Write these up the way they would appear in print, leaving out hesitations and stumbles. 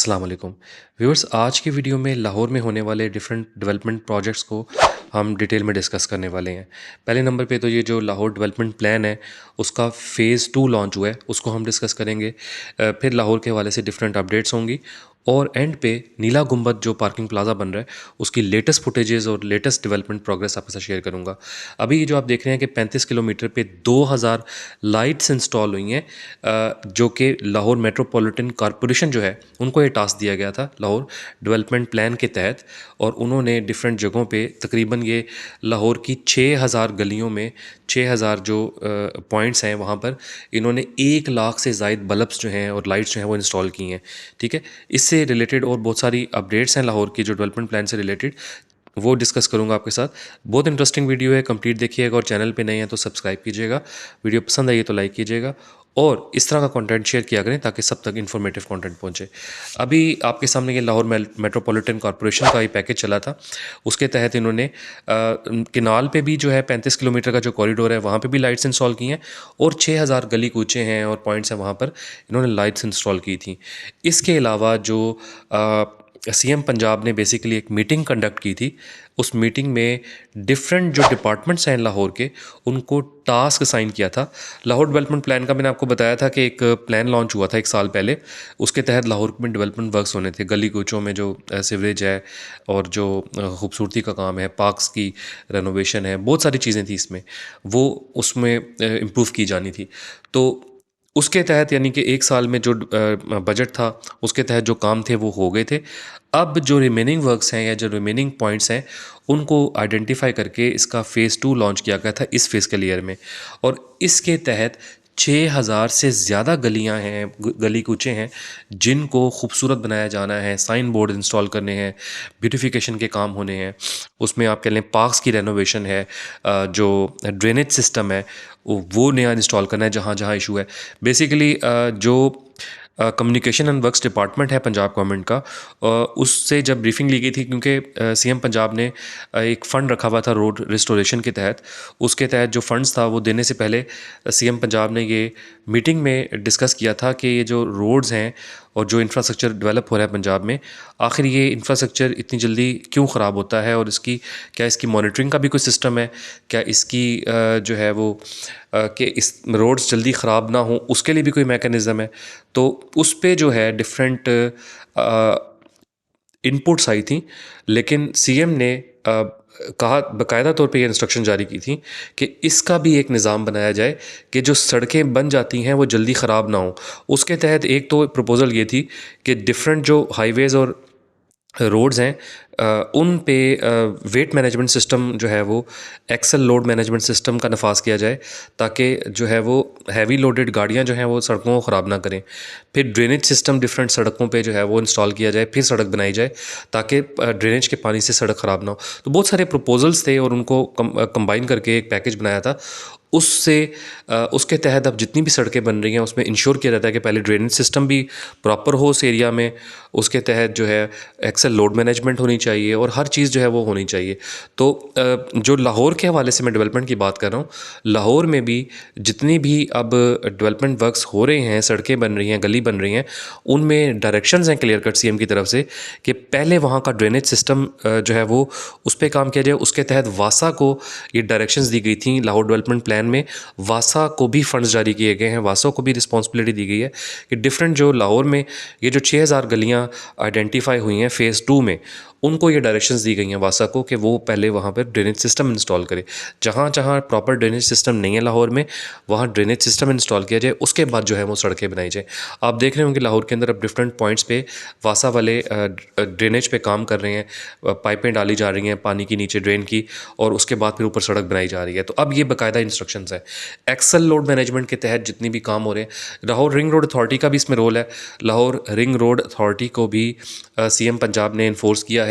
अस्सलाम वालेकुम व्यूअर्स। आज की वीडियो में लाहौर में होने वाले डिफरेंट डेवलपमेंट प्रोजेक्ट्स को हम डिटेल में डिस्कस करने वाले हैं। पहले नंबर पे तो ये जो लाहौर डेवलपमेंट प्लान है उसका फ़ेज़ 2 लॉन्च हुआ है, उसको हम डिस्कस करेंगे। फिर लाहौर के हवाले से डिफरेंट अपडेट्स होंगी और एंड पे नीला गुंबद जो पार्किंग प्लाजा बन रहा है उसकी लेटेस्ट फुटेजेस और लेटेस्ट डेवलपमेंट प्रोग्रेस आपके साथ शेयर करूंगा। अभी ये जो आप देख रहे हैं कि 35 किलोमीटर पे 2000 लाइट्स इंस्टॉल हुई हैं, जो कि लाहौर मेट्रोपॉलिटन कॉरपोरेशन जो है उनको ये टास्क दिया गया था लाहौर डेवलपमेंट प्लान के तहत। और उन्होंने डिफरेंट जगहों पे तकरीबन ये लाहौर की 6000 गलियों में 6000 जो पॉइंट्स हैं वहाँ पर इन्होंने 1 लाख से ज़ायद बल्ब्स जो हैं और लाइट्स जो हैं वो इंस्टॉल की हैं। ठीक है, इससे रिलेटेड और बहुत सारी अपडेट्स हैं लाहौर की जो डेवलपमेंट प्लान से रिलेटेड, वो डिस्कस करूंगा आपके साथ। बहुत इंटरेस्टिंग वीडियो है, कंप्लीट देखिएगा और चैनल पे नए हैं तो सब्सक्राइब कीजिएगा। वीडियो पसंद आई तो लाइक कीजिएगा और इस तरह का कंटेंट शेयर किया करें ताकि सब तक इन्फॉर्मेटिव कंटेंट पहुंचे। अभी आपके सामने ये लाहौर मेट्रोपॉलिटन कॉरपोरेशन का ही पैकेज चला था, उसके तहत इन्होंने किनाल पे भी जो है 35 किलोमीटर का जो कॉरिडोर है वहाँ पे भी लाइट्स इंस्टॉल की हैं और 6000 गली कूचे हैं और पॉइंट्स हैं वहाँ पर इन्होंने लाइट्स इंस्टॉल की थी। इसके अलावा जो सीएम पंजाब ने बेसिकली एक मीटिंग कंडक्ट की थी, उस मीटिंग में डिफरेंट जो डिपार्टमेंट्स हैं लाहौर के उनको टास्क असाइन किया था। लाहौर डेवलपमेंट प्लान का मैंने आपको बताया था कि एक प्लान लॉन्च हुआ था 1 साल पहले, उसके तहत लाहौर में डेवलपमेंट वर्क्स होने थे। गली कूचों में जो सीवरेज है और जो खूबसूरती का काम है, पार्क्स की रेनोवेशन है, बहुत सारी चीज़ें थी इसमें, वो उसमें इम्प्रूव की जानी थी। तो उसके तहत यानी कि 1 साल में जो बजट था उसके तहत जो काम थे वो हो गए थे। अब जो रिमेनिंग वर्क्स हैं या जो रिमेनिंग पॉइंट्स हैं उनको आइडेंटिफाई करके इसका फ़ेज़ 2 लॉन्च किया गया था इस फिस्कल ईयर में। और इसके तहत 6000 से ज़्यादा गलियां हैं, गली कूचे हैं जिनको खूबसूरत बनाया जाना है, साइन बोर्ड इंस्टॉल करने हैं, ब्यूटिफिकेशन के काम होने हैं। उसमें आप कह लें पार्क्स की रेनोवेशन है, जो ड्रेनेज सिस्टम है वो नया इंस्टॉल करना है जहाँ जहाँ इशू है। बेसिकली जो कम्युनिकेशन एंड वर्क्स डिपार्टमेंट है पंजाब गवर्नमेंट का, उससे जब ब्रीफिंग ली गई थी क्योंकि सीएम पंजाब ने एक फ़ंड रखा हुआ था रोड रिस्टोरेशन के तहत, उसके तहत जो फंड्स था वो देने से पहले सीएम पंजाब ने ये मीटिंग में डिस्कस किया था कि ये जो रोड्स हैं और जो इंफ्रास्ट्रक्चर डेवलप हो रहा है पंजाब में, आखिर ये इंफ्रास्ट्रक्चर इतनी जल्दी क्यों ख़राब होता है और इसकी मॉनिटरिंग का भी कोई सिस्टम है, क्या इसकी जो है वो कि इस रोड्स जल्दी ख़राब ना हो उसके लिए भी कोई मैकेनिज़्म है। तो उस पे जो है डिफरेंट इनपुट्स आई थी, लेकिन सीएम ने कहा, बाकायदा तौर पे ये इंस्ट्रक्शन जारी की थी कि इसका भी एक निज़ाम बनाया जाए कि जो सड़कें बन जाती हैं वो जल्दी ख़राब ना हो। उसके तहत एक तो प्रपोज़ल ये थी कि डिफरेंट जो हाईवेज़ और रोड्स हैं उन पे वेट मैनेजमेंट सिस्टम जो है वो एक्सल लोड मैनेजमेंट सिस्टम का नफाज किया जाए ताकि जो है वो हैवी लोडेड गाड़ियां जो हैं वो सड़कों को ख़राब ना करें। फिर ड्रेनेज सिस्टम डिफरेंट सड़कों पे जो है वो इंस्टॉल किया जाए, फिर सड़क बनाई जाए ताकि ड्रेनेज के पानी से सड़क ख़राब ना हो। तो बहुत सारे प्रपोजल्स थे और उनको कंबाइन करके एक पैकेज बनाया था। उससे उसके तहत अब जितनी भी सड़कें बन रही हैं उसमें इंश्योर किया जाता है कि पहले ड्रेनेज सिस्टम भी प्रॉपर हो उस एरिया में, उसके तहत जो है एक्सेल लोड मैनेजमेंट होनी चाहिए और हर चीज़ जो है वो होनी चाहिए। तो जो लाहौर के हवाले से मैं डेवलपमेंट की बात कर रहा हूँ, लाहौर में भी जितनी भी अब डेवलपमेंट वर्क्स हो रहे हैं, सड़कें बन रही हैं, गली बन रही हैं, उनमें डायरेक्शंस हैं क्लियर कट सीएम की तरफ से कि पहले वहाँ का ड्रेनेज सिस्टम जो है वो उस पर काम किया जाए। उसके तहत वासा को ये डायरेक्शंस दी गई थी लाहौर डेवलपमेंट प्लान में, वासा को भी फंड्स जारी किए गए हैं, वासा को भी रिस्पॉन्सिबिलिटी दी गई है कि डिफरेंट जो लाहौर में ये जो 6000 गलियाँ आइडेंटिफाई हुई हैं फ़ेज़ 2 में, उनको ये डायरेक्शंस दी गई हैं वासा को कि वो पहले वहाँ पर ड्रेनेज सिस्टम इंस्टॉल करे। जहाँ जहाँ प्रॉपर ड्रेनेज सिस्टम नहीं है लाहौर में वहाँ ड्रेनेज सिस्टम इंस्टॉल किया जाए, उसके बाद जो है वो सड़कें बनाई जाए। आप देख रहे होंगे लाहौर के अंदर अब डिफरेंट पॉइंट्स पे वासा वाले ड्रेनेज पे काम कर रहे हैं, पाइपें डाली जा रही हैं पानी की नीचे ड्रेन की और उसके बाद फिर ऊपर सड़क बनाई जा रही है। तो अब ये बाकायदा इंस्ट्रक्शंस है एक्सल लोड मैनेजमेंट के तहत जितनी भी काम हो रहे हैं। लाहौर रिंग रोड अथॉरिटी का भी इसमें रोल है। लाहौर रिंग रोड अथॉरिटी को भी सीएम पंजाब ने इन्फोर्स किया है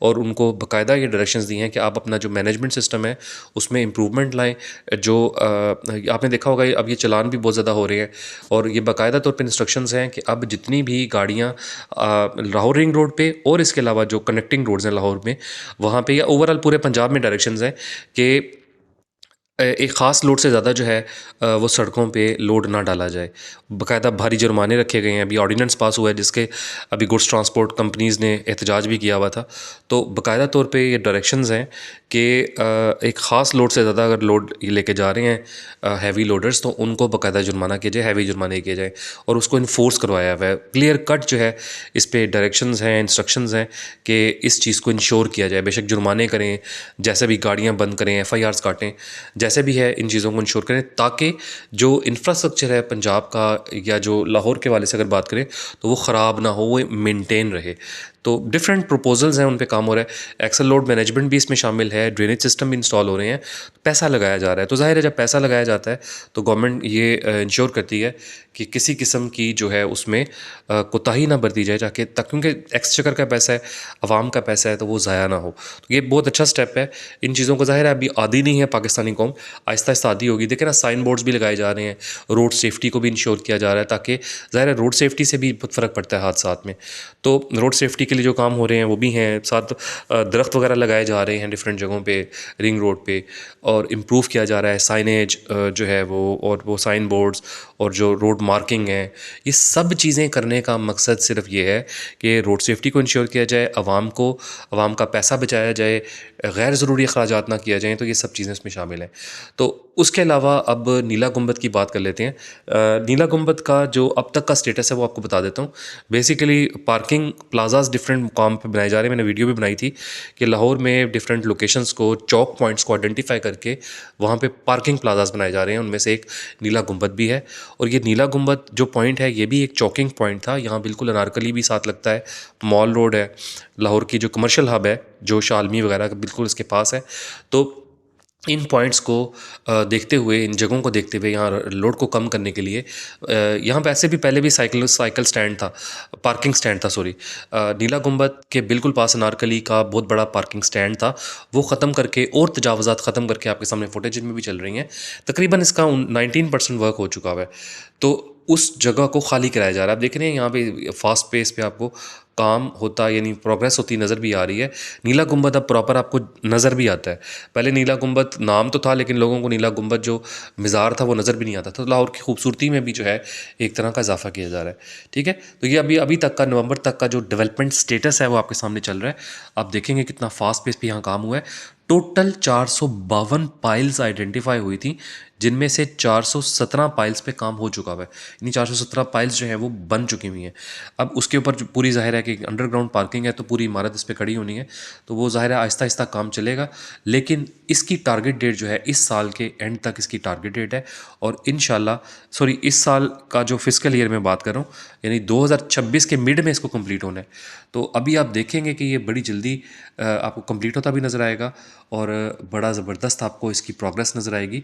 और उनको बाकायदा ये डायरेक्शंस दी हैं कि आप अपना जो मैनेजमेंट सिस्टम है उसमें इम्प्रूवमेंट लाएं। जो आपने देखा होगा अब ये चलान भी बहुत ज़्यादा हो रहे हैं और ये बाकायदा तौर पे इंस्ट्रक्शंस हैं कि अब जितनी भी गाड़ियाँ लाहौर रिंग रोड पे और इसके अलावा जो कनेक्टिंग रोड्स हैं लाहौर में, वहाँ पे या ओवरऑल पूरे पंजाब में डायरेक्शंस हैं कि एक ख़ास लोड से ज़्यादा जो है वो सड़कों पे लोड ना डाला जाए। बाकायदा भारी जुर्माने रखे गए हैं। अभी ऑर्डिनेंस पास हुआ है जिसके अभी गुड्स ट्रांसपोर्ट कंपनीज़ ने एहतजाज भी किया हुआ था। तो बाकायदा तौर पे ये डायरेक्शंस हैं कि एक ख़ास लोड से ज़्यादा अगर लोड ये लेके जा रहे हैं हैवी लोडर्स, तो उनको बाकायदा जुर्माना किया जाए, हैवी जुर्माने किए जाएँ और उसको इन्फोर्स करवाया हुआ है। क्लियर कट जो है इस पे डायरेक्शंस हैं, इंस्ट्रक्शंस हैं कि इस चीज़ को इंश्योर किया जाए। बेशक जुर्माने करें, जैसे भी गाड़ियाँ बंद करें, एफआईआर्स काटें, जैसे भी है इन चीज़ों को इंश्योर करें ताकि जो इंफ्रास्ट्रक्चर है पंजाब का या जो लाहौर के वाले से अगर बात करें तो वो ख़राब ना हो, वो मेंटेन रहे। तो डिफरेंट प्रपोजल्स हैं, उन पे काम हो रहा है। एक्सल लोड मैनेजमेंट भी इसमें शामिल है, ड्रेनेज सिस्टम भी इंस्टॉल हो रहे हैं, पैसा लगाया जा रहा है। तो ज़ाहिर है जब पैसा लगाया जाता है तो गवर्नमेंट ये इंश्योर करती है कि किसी किस्म की जो है उसमें कोताही ना बरती जाए, जाके तक क्योंकि एक्सचेकर का पैसा है, आवाम का पैसा है, तो वो ज़ाया ना हो। तो ये बहुत अच्छा स्टेप है। इन चीज़ों को ज़ाहिर है अभी आदी नहीं है पाकिस्तानी कौम, आहिस्ता आहिस्ता आदी होगी। देखें ना, साइन बोर्ड्स भी लगाए जा रहे हैं, रोड सेफ्टी को भी इंश्योर किया जा रहा है, ताकि ज़ाहिर है रोड सेफ्टी से भी बहुत फ़र्क पड़ता है हादसात में। तो रोड सेफ्टी के लिए जो काम हो रहे हैं वो भी हैं, साथ दरख्त वगैरह लगाए जा रहे हैं डिफरेंट जगहों पे, रिंग रोड पे, और इम्प्रूव किया जा रहा है साइनेज जो है वो, और वो साइन बोर्ड्स और जो रोड मार्किंग है, ये सब चीज़ें करने का मकसद सिर्फ ये है कि रोड सेफ्टी को इंश्योर किया जाए, आवाम का पैसा बचाया जाए, गैर ज़रूरी अखराजात ना किया जाए। तो ये सब चीज़ें इसमें शामिल हैं। तो उसके अलावा अब नीला गुंबद की बात कर लेते हैं। नीला गुंबद का जो अब तक का स्टेटस है वो आपको बता देता हूँ। बेसिकली पार्किंग प्लाजाज डिफरेंट मुकाम पे बनाए जा रहे हैं। मैंने वीडियो भी बनाई थी कि लाहौर में डिफरेंट लोकेशंस को, चौक पॉइंट्स को आइडेंटिफाई करके वहाँ पे पार्किंग प्लाजाज बनाए जा रहे हैं। उनमें से एक नीला गुंबद भी है। और ये नीला गुंबद जो पॉइंट है ये भी एक चौकिंग पॉइंट था। यहाँ बिल्कुल अनारकली भी साथ लगता है, मॉल रोड है, लाहौर की जो कमर्शियल हब है जो शालमी वगैरह का बिल्कुल इसके पास है। तो इन पॉइंट्स को देखते हुए, इन जगहों को देखते हुए, यहाँ लोड को कम करने के लिए यहाँ पे ऐसे भी पहले भी साइकिल स्टैंड था, पार्किंग स्टैंड था, सॉरी, नीला गुंबद के बिल्कुल पास अनारकली का बहुत बड़ा पार्किंग स्टैंड था। वो ख़त्म करके और तजावज़ात ख़त्म करके आपके सामने फुटेज में भी चल रही हैं। तकरीबन इसका 19% वर्क हो चुका हुआ है। तो उस जगह को खाली कराया जा रहा है। आप देख रहे हैं यहाँ पे फास्ट पेस पे आपको काम होता, यानी प्रोग्रेस होती नज़र भी आ रही है। नीला गुंबद अब प्रॉपर आपको नज़र भी आता है। पहले नीला गुंबद नाम तो था, लेकिन लोगों को नीला गुंबद जो मीज़ार था वो नज़र भी नहीं आता था। तो लाहौर की खूबसूरती में भी जो है एक तरह का इजाफा किया जा रहा है। ठीक है, तो ये अभी अभी तक का, नवंबर तक का जो डेवलपमेंट स्टेटस है वो आपके सामने चल रहा है। आप देखेंगे कितना फास्ट पेस पे यहाँ काम हुआ है। टोटल 452 पाइल्स आइडेंटिफाई हुई थी, जिनमें से 417 पाइल्स पे काम हो चुका हुआ है। यानी 417 पाइल्स जो हैं वो बन चुकी हुई हैं। अब उसके ऊपर जो पूरी ज़ाहिर है कि अंडरग्राउंड पार्किंग है, तो पूरी इमारत इस पे खड़ी होनी है। तो वो ज़ाहिर है आहिस्ता आहिस्ता काम चलेगा, लेकिन इसकी टारगेट डेट जो है इस साल के एंड तक इसकी टारगेट डेट है। और इंशाल्लाह, सॉरी, इस साल का जो फिस्कल ईयर में बात कर रहा हूँ, यानी 2026 के मिड में इसको कंप्लीट होना है। तो अभी आप देखेंगे कि ये बड़ी जल्दी आपको कंप्लीट होता भी नज़र आएगा और बड़ा ज़बरदस्त आपको इसकी प्रोग्रेस नज़र आएगी।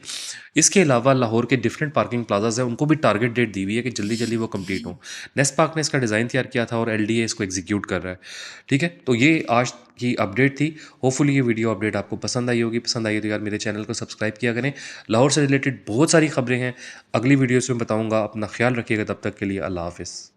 इसके अलावा लाहौर के डिफरेंट पार्किंग प्लाजाज हैं, उनको भी टारगेट डेट दी हुई है कि जल्दी जल्दी वो कंप्लीट हों। नेस्ट पार्क ने इसका डिज़ाइन तैयार किया था और एलडीए इसको एग्जीक्यूट कर रहा है। ठीक है, तो ये आज की अपडेट थी। होपफुली ये वीडियो अपडेट आपको पसंद आई होगी। पसंद आई तो यार मेरे चैनल को सब्सक्राइब किया करें। लाहौर से रिलेटेड बहुत सारी खबरें हैं, अगली वीडियोज़ में बताऊँगा। अपना ख्याल रखिएगा, तब तक के लिए अल्लाह हाफ़िज़।